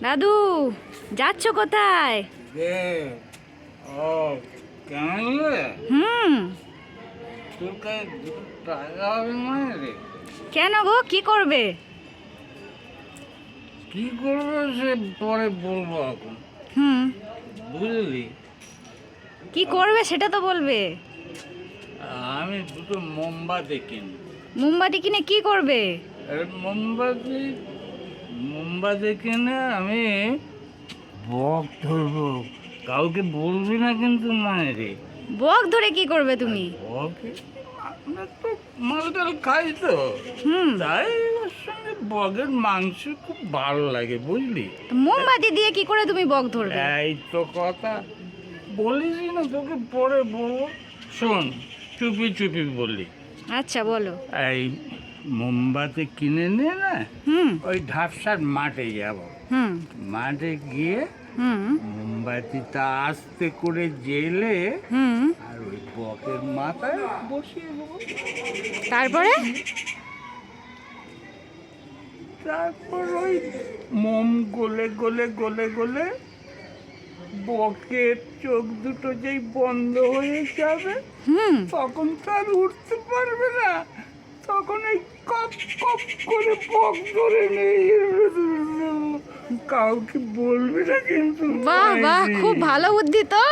দাদু যাচ্ছ কোথায়? ও কেন রে? হুম। তোর কাছে দুটো টাকা হবে মানে রে? কেন গো, কি করবে? কি করবো সে পরে বলবো এখন, হুম। বুঝলি? কি করবে সেটা তো বলবে। আমি দুটো মোমবাতি কিনবো। মোমবাতি কিনে কি করবে? মোমবাতি মোমবাতি কিনে আমি বক ধরবো। কাউকে বলবি না কিন্তু মানে রে। বক ধরে কি করবে তুমি? বকে আমরা তো মালটাল খাই তো, হুম। তাই ওর সঙ্গে বকের মাংস খুব ভালো লাগে, বুঝলি? তো মোমবাতি দিয়ে কি করে তুমি বক ধরবে? এই তো কথা, বলিস না তোকে পরে বলবো। শোন, চুপি চুপি বলি। আচ্ছা বলো। এই মোমবাতি কিনে নিয়ে না হুম। ওই ঢাপসার মাঠে যাব। হুম। মাঠে গিয়ে হুম। মোমবাতিটা আস্তে করে জেলে হুম। আর ওই বকের মাথায় বসিয়ে দেবো। তারপরে? তারপর ওই মোম গলে গলে গলে গলে বকের চোখ দুটো যেই বন্ধ হয়ে যাবে, হুম। তখন তো আর উঠতে পারবে না। তখন এই কপ কপ করে বক ধরে নেই, কাউকে বলবি না কিন্তু। বাহ বাহ, খুব ভালো বুদ্ধি তো।